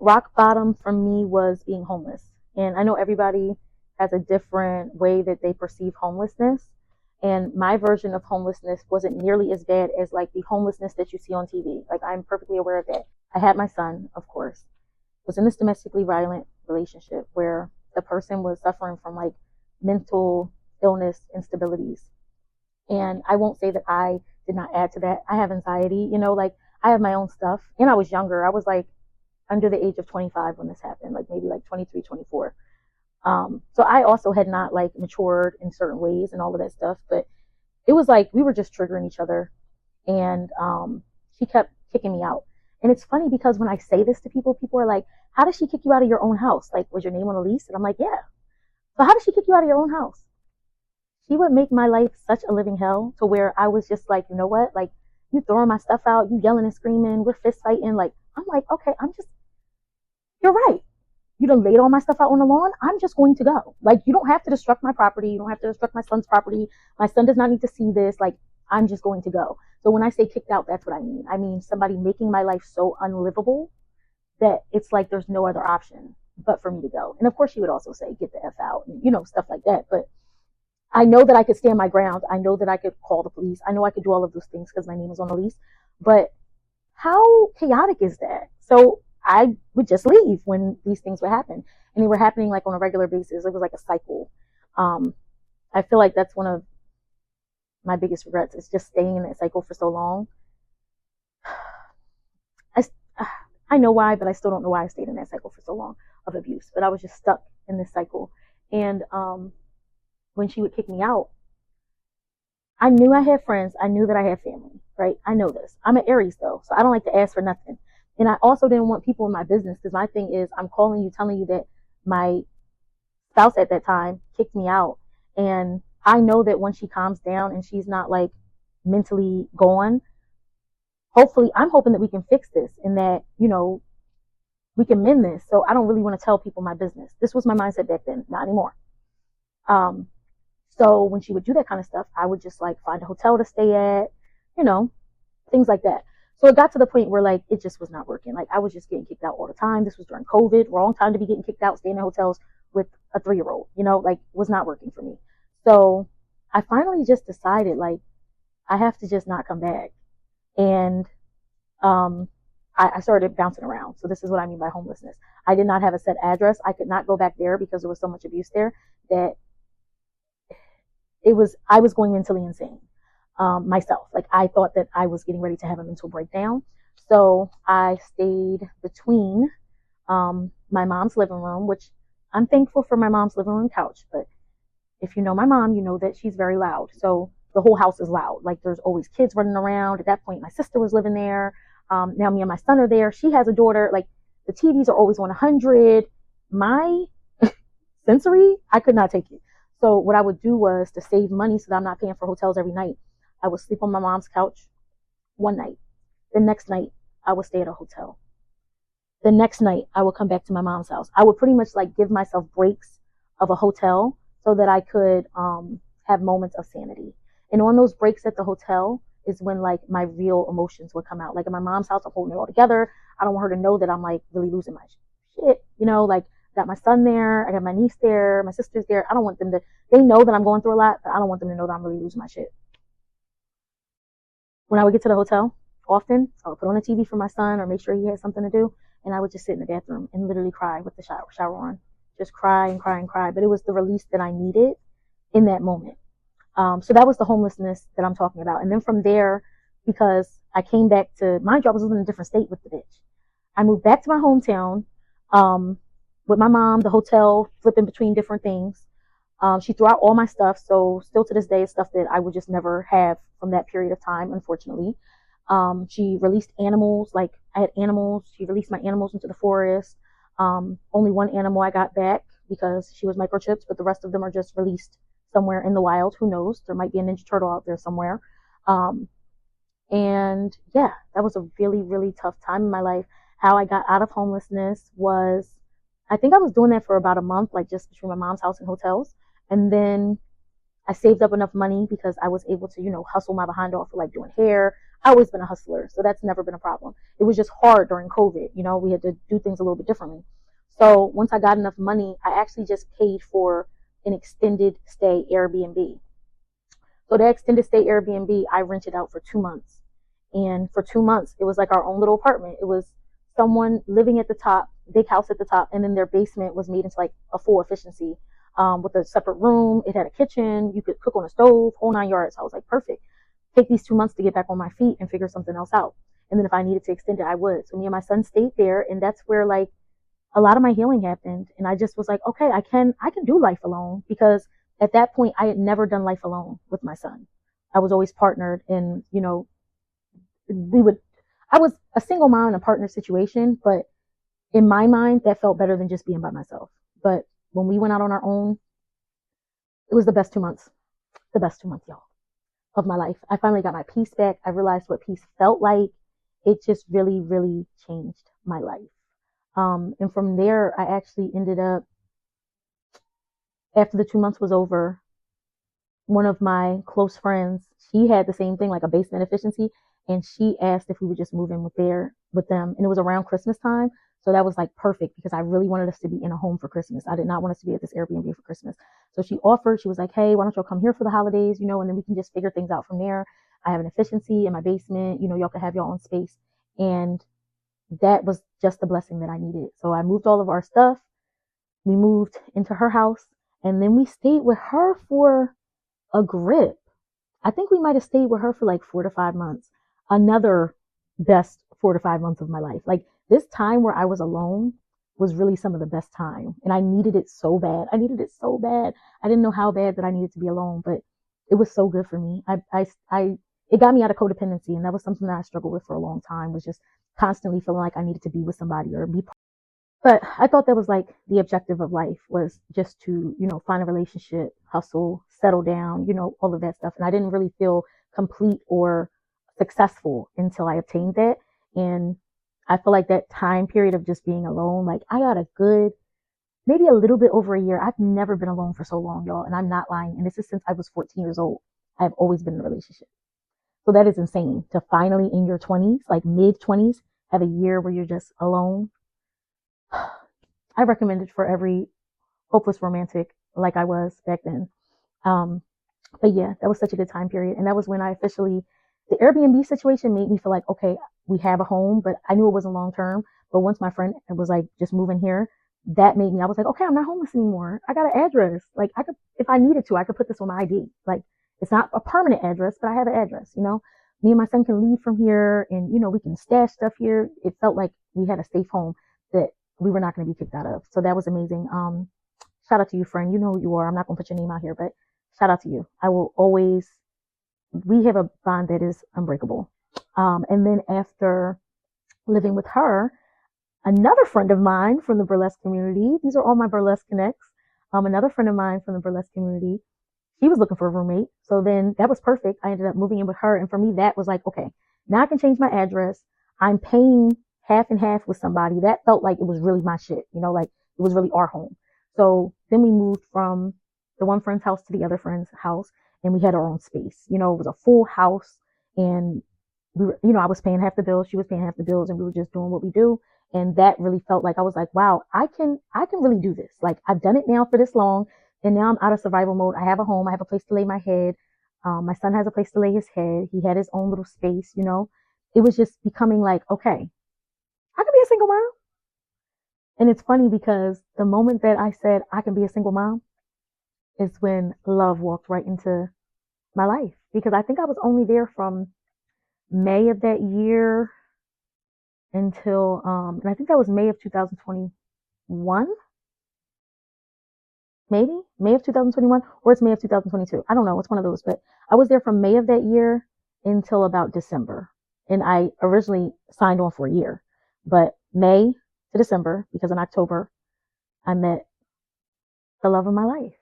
rock bottom for me was being homeless. And I know everybody has a different way that they perceive homelessness. And my version of homelessness wasn't nearly as bad as like the homelessness that you see on TV. Like, I'm perfectly aware of that. I had my son, of course, was in this domestically violent relationship where the person was suffering from like mental illness, instabilities. And I won't say that I did not add to that. I have anxiety, like I have my own stuff. And I was younger. I was like under the age of 25 when this happened, like maybe like 23, 24. So I also had not like matured in certain ways and all of that stuff, but it was like we were just triggering each other, and she kept kicking me out. And it's funny because when I say this to people, people are like, "How did she kick you out of your own house? Like, was your name on the lease?" And I'm like, "Yeah." So how did she kick you out of your own house? She would make my life such a living hell to where I was just like, you know what? Like, you throwing my stuff out, you yelling and screaming, we're fist fighting. Like, I'm like, okay, you're right. You done laid all my stuff out on the lawn. I'm just going to go. Like, you don't have to destruct my property. You don't have to destruct my son's property. My son does not need to see this. Like, I'm just going to go. So when I say kicked out, that's what I mean. I mean somebody making my life so unlivable that it's like there's no other option but for me to go. And of course, she would also say, get the F out, and, stuff like that. But I know that I could stand my ground. I know that I could call the police. I know I could do all of those things because my name was on the lease. But how chaotic is that? So I would just leave when these things would happen. And they were happening like on a regular basis. It was like a cycle. I feel like that's one of my biggest regrets, is just staying in that cycle for so long. I, I know why, but I still don't know why I stayed in that cycle for so long of abuse. But I was just stuck in this cycle. And when she would kick me out, I knew I had friends. I knew that I had family, right? I know this. I'm an Aries though, so I don't like to ask for nothing. And I also didn't want people in my business, because my thing is, I'm calling you, telling you that my spouse at that time kicked me out. And I know that when she calms down and she's not like mentally gone, hopefully, I'm hoping that we can fix this and that, we can mend this. So I don't really want to tell people my business. This was my mindset back then, not anymore. So when she would do that kind of stuff, I would just like find a hotel to stay at, things like that. So it got to the point where like it just was not working. Like, I was just getting kicked out all the time. This was during COVID, wrong time to be getting kicked out, staying in hotels with a 3-year-old, like, was not working for me. So I finally just decided, like, I have to just not come back. And I started bouncing around. So this is what I mean by homelessness. I did not have a set address. I could not go back there because there was so much abuse there that I was going mentally insane. Myself. Like, I thought that I was getting ready to have a mental breakdown. So I stayed between my mom's living room, which I'm thankful for my mom's living room couch. But if you know my mom, you know that she's very loud. So the whole house is loud. Like, there's always kids running around. At that point, my sister was living there. Now me and my son are there. She has a daughter. Like, the TVs are always on 100. My sensory, I could not take it. So what I would do was, to save money so that I'm not paying for hotels every night, I would sleep on my mom's couch one night. The next night, I would stay at a hotel. The next night, I would come back to my mom's house. I would pretty much like give myself breaks of a hotel so that I could have moments of sanity. And on those breaks at the hotel is when like my real emotions would come out. Like, in my mom's house, I'm holding it all together. I don't want her to know that I'm like really losing my shit. Like, got my son there, I got my niece there, my sister's there. I don't want them to, they know that I'm going through a lot, but I don't want them to know that I'm really losing my shit. When I would get to the hotel, often I would put on the TV for my son or make sure he had something to do, and I would just sit in the bathroom and literally cry with the shower on. Just cry and cry and cry. But it was the release that I needed in that moment. So that was the homelessness that I'm talking about. And then from there, because I came back to, mind you, I was living in a different state with the bitch. I moved back to my hometown with my mom, the hotel, flipping between different things. She threw out all my stuff, so still to this day, it's stuff that I would just never have from that period of time, unfortunately. She released animals, like I had animals. She released my animals into the forest. Only one animal I got back because she was microchipped, but the rest of them are just released somewhere in the wild. Who knows? There might be a Ninja Turtle out there somewhere. And yeah, that was a really, really tough time in my life. How I got out of homelessness was, I think I was doing that for about a month, like just between my mom's house and hotels. And then I saved up enough money because I was able to, hustle my behind off for like doing hair. I've always been a hustler, so that's never been a problem. It was just hard during COVID. We had to do things a little bit differently. So once I got enough money, I actually just paid for an extended stay Airbnb. So that extended stay Airbnb, I rented out for 2 months. And for 2 months, it was like our own little apartment. It was someone living at the top, big house at the top, and then their basement was made into like a full efficiency, with a separate room. It had a kitchen. You could cook on a stove, whole 9 yards. I was like, perfect. Take these 2 months to get back on my feet and figure something else out. And then if I needed to extend it, I would. So me and my son stayed there, and that's where like a lot of my healing happened. And I just was like, okay, I can do life alone, because at that point I had never done life alone with my son. I was always partnered, and we would I was a single mom in a partner situation, but in my mind that felt better than just being by myself. But when we went out on our own, it was the best 2 months. The best 2 months, y'all, of my life. I finally got my peace back. I realized what peace felt like. It just really, really changed my life. And from there, I actually ended up, after the 2 months was over, one of my close friends, she had the same thing, like a basement efficiency, and she asked if we would just move in with them. And it was around Christmas time. So that was like perfect, because I really wanted us to be in a home for Christmas. I did not want us to be at this Airbnb for Christmas. So she offered, she was like, hey, why don't y'all come here for the holidays, and then we can just figure things out from there. I have an efficiency in my basement, y'all can have your own space. And that was just the blessing that I needed. So I moved all of our stuff. We moved into her house, and then we stayed with her for a grip. I think we might have stayed with her for like 4 to 5 months. Another best 4 to 5 months of my life. Like, this time where I was alone was really some of the best time. And I needed it so bad. I needed it so bad. I didn't know how bad that I needed to be alone, but it was so good for me. It got me out of codependency. And that was something that I struggled with for a long time, was just constantly feeling like I needed to be with somebody or be. But I thought that was like the objective of life, was just to, find a relationship, hustle, settle down, all of that stuff. And I didn't really feel complete or successful until I obtained that. And I feel like that time period of just being alone, like, I got a good, maybe a little bit over a year. I've never been alone for so long, y'all. And I'm not lying. And this is since I was 14 years old. I've always been in a relationship. So that is insane, to finally in your 20s, like mid 20s, have a year where you're just alone. I recommend it for every hopeless romantic like I was back then. But yeah, that was such a good time period. And that was when I officially, the Airbnb situation made me feel like, okay, we have a home, but I knew it wasn't long term. But once my friend was like, just moving here, that made me, I was like, okay, I'm not homeless anymore. I got an address. Like, I could, if I needed to, I could put this on my ID. Like, it's not a permanent address, but I have an address, Me and my son can leave from here, and, we can stash stuff here. It felt like we had a safe home that we were not going to be kicked out of. So that was amazing. Shout out to you, friend. You know who you are. I'm not going to put your name out here, but shout out to you. I will always, we have a bond that is unbreakable. And then after living with her, another friend of mine from the burlesque community, these are all my burlesque connects. Another friend of mine from the burlesque community, she was looking for a roommate. So then that was perfect. I ended up moving in with her. And for me, that was like, okay, now I can change my address. I'm paying half and half with somebody. That felt like it was really my shit, like it was really our home. So then we moved from the one friend's house to the other friend's house, and we had our own space. It was a full house, and we were, I was paying half the bills, she was paying half the bills, and we were just doing what we do. And that really felt like, I was like, wow, I can really do this. Like, I've done it now for this long, and now I'm out of survival mode. I have a home. I have a place to lay my head. My son has a place to lay his head. He had his own little space, It was just becoming like, okay, I could be a single mom. And it's funny, because the moment that I said I can be a single mom is when love walked right into my life. Because I think I was only there from May of that year until, and I think that was May of 2021, maybe May of 2021, or it's May of 2022. I don't know. It's one of those, but I was there from May of that year until about December. And I originally signed on for a year, but May to December, because in October I met the love of my life.